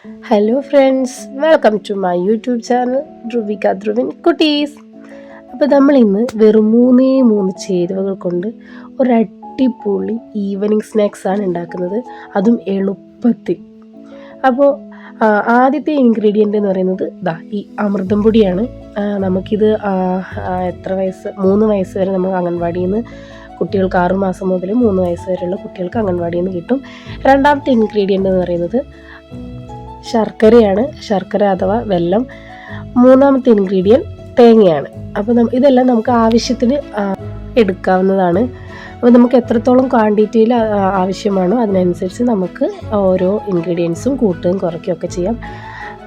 Hello friends, welcome to my YouTube channel Dhruvika Dhruvin കുട്ടീസ്. അപ്പോൾ നമ്മൾ ഇന്ന് വെറും മൂന്ന് ചേരുവകൾ കൊണ്ട് ഒരു അടിപൊളി ഈവനിങ് സ്നാക്സാണ് ഉണ്ടാക്കുന്നത്, അതും എളുപ്പത്തിൽ. അപ്പോൾ ആദ്യത്തെ ഇൻഗ്രീഡിയൻ്റ് എന്ന് പറയുന്നത് ഈ അമൃതം പൊടിയാണ്. നമുക്കിത് എത്ര വയസ്സ് 3 വയസ്സ് വരെ നമുക്ക് അംഗൻവാടിയിൽ നിന്ന് കുട്ടികൾക്ക് 6 മാസം മുതൽ 3 വയസ്സ് വരെയുള്ള കുട്ടികൾക്ക് അംഗൻവാടിയിൽ നിന്ന് കിട്ടും. രണ്ടാമത്തെ ഇൻഗ്രീഡിയൻ്റ് എന്ന് പറയുന്നത് ശർക്കരയാണ്, ശർക്കര അഥവാ വെല്ലം. മൂന്നാമത്തെ ഇൻഗ്രീഡിയൻറ്റ് തേങ്ങയാണ്. അപ്പോൾ ഇതെല്ലാം നമുക്ക് ആവശ്യത്തിന് എടുക്കാവുന്നതാണ്. അപ്പോൾ നമുക്ക് എത്രത്തോളം ക്വാണ്ടിറ്റിയിൽ ആവശ്യമാണോ അതിനനുസരിച്ച് നമുക്ക് ഓരോ ഇൻഗ്രീഡിയൻസും കൂട്ടുകയും കുറയ്ക്കുകയൊക്കെ ചെയ്യാം.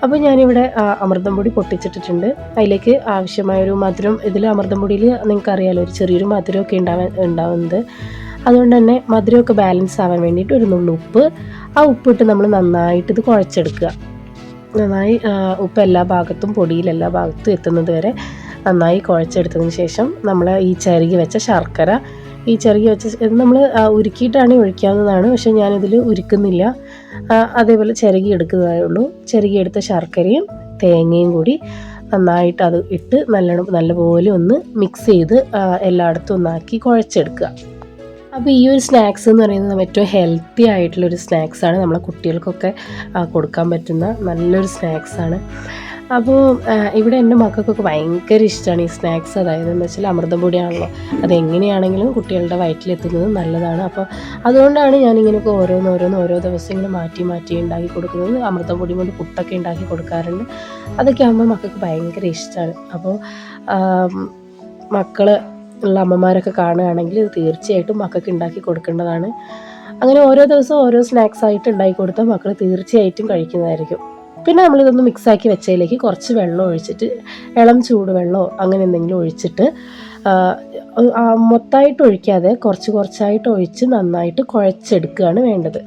അപ്പോൾ ഞാനിവിടെ അമൃതം പൊടി പൊട്ടിച്ചിട്ടിട്ടുണ്ട്. അതിലേക്ക് ആവശ്യമായൊരു മധുരം, ഇതിൽ അമൃതം പൊടിയിൽ നിങ്ങൾക്കറിയാലോ ഒരു ചെറിയൊരു മധുരമൊക്കെ ഉണ്ടാവുന്നത്. അതുകൊണ്ട് തന്നെ മധുരമൊക്കെ ബാലൻസ് ആവാൻ വേണ്ടിയിട്ട് ഒരു നുള്ളു ഉപ്പ്, ആ ഉപ്പിട്ട് നമ്മൾ നന്നായിട്ട് ഇത് കുഴച്ചെടുക്കുക. നന്നായി ഉപ്പ് എല്ലാ ഭാഗത്തും പൊടിയിൽ എല്ലാ ഭാഗത്തും എത്തുന്നത് വരെ നന്നായി കുഴച്ചെടുത്തതിന് ശേഷം നമ്മൾ ഈ ചിരകി വെച്ച ശർക്കര, ഈ ചിരകി വെച്ച ഇത് നമ്മൾ ഉരുക്കിയിട്ടാണ് ഒഴിക്കാവുന്നതാണ്, പക്ഷേ ഞാനിതിൽ ഉരുക്കുന്നില്ല. അതേപോലെ ചിരകി എടുക്കുന്നതേ ഉള്ളൂ. ചിരകി എടുത്ത ശർക്കരയും തേങ്ങയും കൂടി നന്നായിട്ട് അത് ഇട്ട് നല്ലപോലെ ഒന്ന് മിക്സ് ചെയ്ത് എല്ലായിടത്തും ഒന്നാക്കി കുഴച്ചെടുക്കുക. അപ്പോൾ ഈ ഒരു സ്നാക്സ് എന്ന് പറയുന്നത് ഏറ്റവും ഹെൽത്തി ആയിട്ടുള്ളൊരു സ്നാക്സാണ്. നമ്മളെ കുട്ടികൾക്കൊക്കെ കൊടുക്കാൻ പറ്റുന്ന നല്ലൊരു സ്നാക്സാണ്. അപ്പോൾ ഇവിടെ എൻ്റെ മക്കൾക്കൊക്കെ ഭയങ്കര ഇഷ്ടമാണ് ഈ സ്നാക്സ്. അതായത് എന്ന് വെച്ചാൽ അമൃതം പൊടിയാണല്ലോ, അതെങ്ങനെയാണെങ്കിലും കുട്ടികളുടെ വയറ്റിലെത്തുന്നത് നല്ലതാണ്. അപ്പോൾ അതുകൊണ്ടാണ് ഞാനിങ്ങനെയൊക്കെ ഓരോ ദിവസം ഇങ്ങനെ മാറ്റി ഉണ്ടാക്കി കൊടുക്കുന്നത്. അമൃതം പൊടി കൊണ്ട് പുട്ടൊക്കെ ഉണ്ടാക്കി കൊടുക്കാറുണ്ട്. അതൊക്കെ ആകുമ്പോൾ മക്കൾക്ക് ഭയങ്കര ഇഷ്ടമാണ്. അപ്പോൾ മക്കൾ ഉള്ള അമ്മമാരൊക്കെ കാണുകയാണെങ്കിൽ ഇത് തീർച്ചയായിട്ടും മക്കൾക്ക് ഉണ്ടാക്കി കൊടുക്കേണ്ടതാണ്. അങ്ങനെ ഓരോ ദിവസവും ഓരോ സ്നാക്സ് ആയിട്ട് ഉണ്ടാക്കി കൊടുത്താൽ മക്കൾ തീർച്ചയായിട്ടും കഴിക്കുന്നതായിരിക്കും. പിന്നെ നമ്മളിതൊന്ന് മിക്സാക്കി വെച്ചതിലേക്ക് കുറച്ച് വെള്ളം ഒഴിച്ചിട്ട്, ഇളം ചൂടുവെള്ളമോ അങ്ങനെ എന്തെങ്കിലും ഒഴിച്ചിട്ട്, മൊത്തമായിട്ട് ഒഴിക്കാതെ കുറച്ചായിട്ട് ഒഴിച്ച് നന്നായിട്ട് കുഴച്ചെടുക്കുകയാണ് വേണ്ടത്.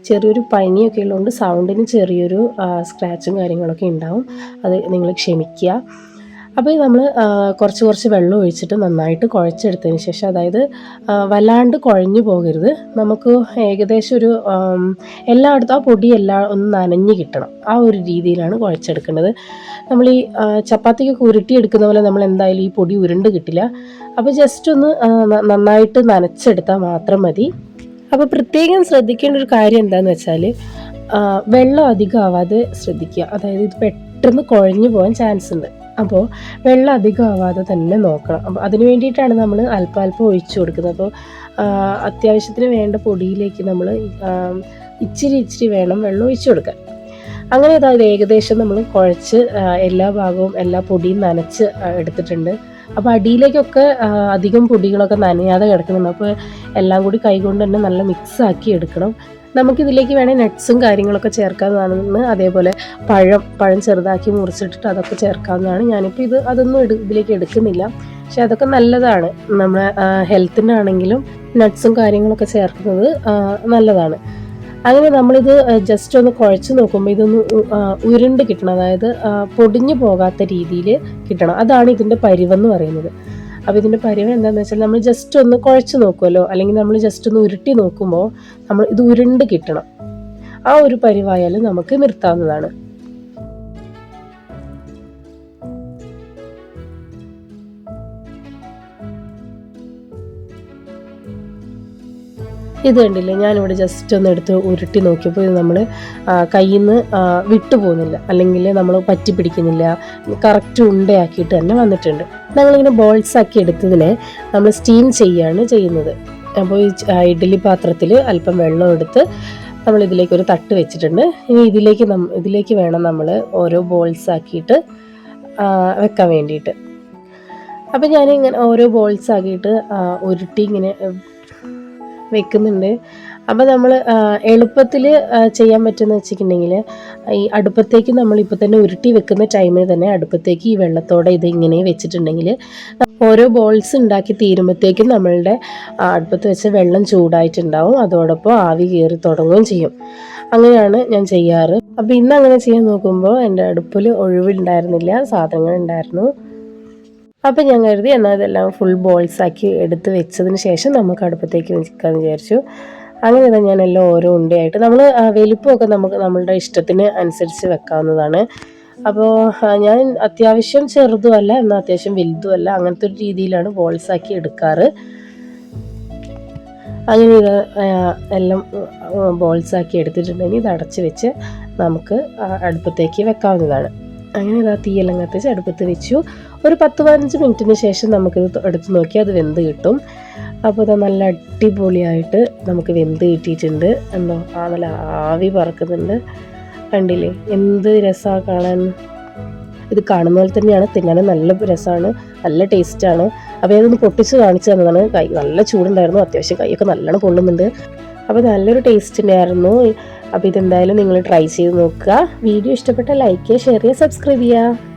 ചെറിയൊരു പനിയൊക്കെ ഉള്ളതുകൊണ്ട് സൗണ്ടിന് ചെറിയൊരു സ്ക്രാച്ചും കാര്യങ്ങളൊക്കെ ഉണ്ടാവും, അത് നിങ്ങൾ ക്ഷമിക്കുക. അപ്പോൾ നമ്മൾ കുറച്ച് വെള്ളം ഒഴിച്ചിട്ട് നന്നായിട്ട് കുഴച്ചെടുത്തതിന് ശേഷം, അതായത് വല്ലാണ്ട് കുഴഞ്ഞു പോകരുത്, നമുക്ക് ഏകദേശം ഒരു എല്ലായിടത്തും ആ പൊടി ഒന്ന് നനഞ്ഞ് കിട്ടണം. ആ ഒരു രീതിയിലാണ് കുഴച്ചെടുക്കേണ്ടത്. നമ്മൾ ഈ ചപ്പാത്തിക്കൊക്കെ ഉരുട്ടിയെടുക്കുന്ന പോലെ നമ്മൾ എന്തായാലും ഈ പൊടി ഉരുണ്ട് കിട്ടില്ല. അപ്പോൾ ജസ്റ്റ് ഒന്ന് നന്നായിട്ട് നനച്ചെടുത്താൽ മാത്രം മതി. അപ്പോൾ പ്രത്യേകം ശ്രദ്ധിക്കേണ്ട ഒരു കാര്യം എന്താണെന്ന് വെച്ചാൽ വെള്ളം അധികം ആവാതെ ശ്രദ്ധിക്കുക. അതായത് ഇത് പെട്ടെന്ന് കുഴഞ്ഞു പോകാൻ ചാൻസ് ഉണ്ട്. അപ്പോൾ വെള്ളം അധികം ആവാതെ തന്നെ നോക്കണം. അപ്പോൾ അതിന് വേണ്ടിയിട്ടാണ് നമ്മൾ അല്പം ഒഴിച്ചു കൊടുക്കുന്നത്. അപ്പോൾ അത്യാവശ്യത്തിന് വേണ്ട പൊടിയിലേക്ക് നമ്മൾ ഇച്ചിരി വേണം വെള്ളം ഒഴിച്ചു കൊടുക്കാൻ. അങ്ങനെ അതായത് ഏകദേശം നമ്മൾ കുഴച്ച് എല്ലാ ഭാഗവും എല്ലാ പൊടിയും നനച്ച് എടുത്തിട്ടുണ്ട്. അപ്പോൾ അടിയിലേക്കൊക്കെ അധികം പൊടികളൊക്കെ നനയാതെ കിടക്കുന്നുണ്ട്. അപ്പോൾ എല്ലാം കൂടി കൈകൊണ്ട് തന്നെ നല്ല മിക്സാക്കി എടുക്കണം. നമുക്കിതിലേക്ക് വേണേൽ നട്ട്സും കാര്യങ്ങളൊക്കെ ചേർക്കാവുന്നതാണ്. അതേപോലെ പഴം ചെറുതാക്കി മുറിച്ചിട്ടിട്ട് അതൊക്കെ ചേർക്കാവുന്നതാണ്. ഞാനിപ്പോൾ അതൊന്നും ഇതിലേക്ക് എടുക്കുന്നില്ല, പക്ഷെ അതൊക്കെ നല്ലതാണ്. നമ്മുടെ ഹെൽത്തിനാണെങ്കിലും നട്ട്സും കാര്യങ്ങളൊക്കെ ചേർക്കുന്നത് നല്ലതാണ്. അങ്ങനെ നമ്മളിത് ജസ്റ്റ് ഒന്ന് കുഴച്ച് നോക്കുമ്പോൾ ഇതൊന്ന് ഉരുണ്ട് കിട്ടണം, അതായത് പൊടിഞ്ഞു പോകാത്ത രീതിയിൽ കിട്ടണം. അതാണ് ഇതിൻ്റെ പരിവെന്ന് പറയുന്നത്. അപ്പോൾ ഇതിൻ്റെ പരിവ് എന്താണെന്ന് വെച്ചാൽ നമ്മൾ ജസ്റ്റ് ഒന്ന് കുഴച്ച് നോക്കുമല്ലോ, അല്ലെങ്കിൽ നമ്മൾ ജസ്റ്റ് ഒന്ന് ഉരുട്ടി നോക്കുമ്പോൾ നമ്മൾ ഇത് ഉരുണ്ട് കിട്ടണം. ആ ഒരു പരിവായാലും നമുക്ക് നിർത്താവുന്നതാണ്. ഇത് കണ്ടില്ലേ, ഞാനിവിടെ ജസ്റ്റ് ഒന്ന് എടുത്ത് ഉരുട്ടി നോക്കിയപ്പോൾ ഇത് നമ്മൾ കയ്യിൽ നിന്ന് വിട്ടു പോകുന്നില്ല, അല്ലെങ്കിൽ നമ്മൾ പറ്റി പിടിക്കുന്നില്ല, കറക്റ്റ് ഉണ്ടയാക്കിയിട്ട് തന്നെ വന്നിട്ടുണ്ട്. നമ്മളിങ്ങനെ ബോൾസാക്കി എടുത്തതിനെ നമ്മൾ സ്റ്റീം ചെയ്യുന്നത്. അപ്പോൾ ഈ ഇഡ്ഡലി പാത്രത്തിൽ അല്പം വെള്ളം എടുത്ത് നമ്മൾ ഇതിലേക്ക് ഒരു തട്ട് വെച്ചിട്ടുണ്ട്. ഇനി ഇതിലേക്ക് വേണം നമ്മൾ ഓരോ ബോൾസാക്കിയിട്ട് വെക്കാൻ വേണ്ടിയിട്ട്. അപ്പോൾ ഞാനിങ്ങനെ ഓരോ ബോൾസാക്കിയിട്ട് ഉരുട്ടി ഇങ്ങനെ വെക്കുന്നുണ്ട്. അപ്പോൾ നമ്മൾ എളുപ്പത്തിൽ ചെയ്യാൻ പറ്റുമെന്ന് വെച്ചിട്ടുണ്ടെങ്കിൽ ഈ അടുപ്പത്തേക്ക് നമ്മളിപ്പോൾ തന്നെ ഉരുട്ടി വെക്കുന്ന ടൈമിൽ തന്നെ അടുപ്പത്തേക്ക് ഈ വെള്ളത്തോടെ ഇത് ഇങ്ങനെ വെച്ചിട്ടുണ്ടെങ്കിൽ ഓരോ ബോൾസ് ഉണ്ടാക്കി തീരുമ്പോഴത്തേക്കും നമ്മളുടെ അടുപ്പത്ത് വെച്ച് വെള്ളം ചൂടായിട്ടുണ്ടാവും, അതോടൊപ്പം ആവി കയറി തുടങ്ങുകയും ചെയ്യും. അങ്ങനെയാണ് ഞാൻ ചെയ്യാറ്. അപ്പോൾ ഇന്ന് അങ്ങനെ ചെയ്യാൻ നോക്കുമ്പോൾ എൻ്റെ അടുപ്പിൽ ഒഴിവുണ്ടായിരുന്നില്ല, സാധനങ്ങൾ ഉണ്ടായിരുന്നു. അപ്പം ഞാൻ കരുതി എന്നാൽ ഇതെല്ലാം ഫുൾ ബോൾസാക്കി എടുത്ത് വെച്ചതിന് ശേഷം നമുക്ക് അടുപ്പത്തേക്ക് വെക്കാമെന്ന് വിചാരിച്ചു. അങ്ങനെ തന്നെ ഞാൻ എല്ലാം ഓരോ ഉണ്ടയായിട്ട് നമ്മൾ വലിപ്പമൊക്കെ നമുക്ക് നമ്മളുടെ ഇഷ്ടത്തിന് അനുസരിച്ച് വെക്കാവുന്നതാണ്. അപ്പോൾ ഞാൻ അത്യാവശ്യം ചെറുതുമല്ല എന്നാൽ അത്യാവശ്യം വലുതുമല്ല, അങ്ങനത്തെ ഒരു രീതിയിലാണ് ബോൾസാക്കി എടുക്കാറ്. അങ്ങനെ ഇത് എല്ലാം ബോൾസാക്കി എടുത്തിട്ടുണ്ടെങ്കിൽ ഇത് അടച്ച് വെച്ച് നമുക്ക് അടുപ്പത്തേക്ക് വെക്കാവുന്നതാണ്. അങ്ങനെ ഇതാ തീയെല്ലാം കത്തിച്ച് അടുപ്പത്ത് വെച്ചു. ഒരു 10-15 മിനിറ്റിന് ശേഷം നമുക്കിത് എടുത്ത് നോക്കിയാൽ അത് വെന്ത് കിട്ടും. അപ്പോൾ ഇത് നല്ല അടിപൊളിയായിട്ട് നമുക്ക് വെന്ത് കിട്ടിയിട്ടുണ്ട്. എന്തോ നല്ല ആവി പറക്കുന്നുണ്ട്, കണ്ടില്ലേ? എന്ത് രസമാണ് കാണാൻ. ഇത് കാണുന്ന പോലെ തന്നെയാണ്, തിന്നാനും നല്ല രസമാണ്, നല്ല ടേസ്റ്റാണ്. അപ്പോൾ ഇതൊന്ന് പൊട്ടിച്ച് കാണിച്ചു തന്നതാണ്. കൈ നല്ല ചൂടുണ്ടായിരുന്നു, അത്യാവശ്യം കൈയൊക്കെ നല്ലോണം പൊള്ളുന്നുണ്ട്. അപ്പോൾ നല്ലൊരു ടേസ്റ്റ് ഉണ്ടായിരുന്നു. അപ്പോൾ ഇതെന്തായാലും നിങ്ങൾ ട്രൈ ചെയ്ത് നോക്കുക. വീഡിയോ ഇഷ്ടപ്പെട്ടാൽ ലൈക്ക് ചെയ്യുക, ഷെയർ ചെയ്യുക, സബ്സ്ക്രൈബ് ചെയ്യുക.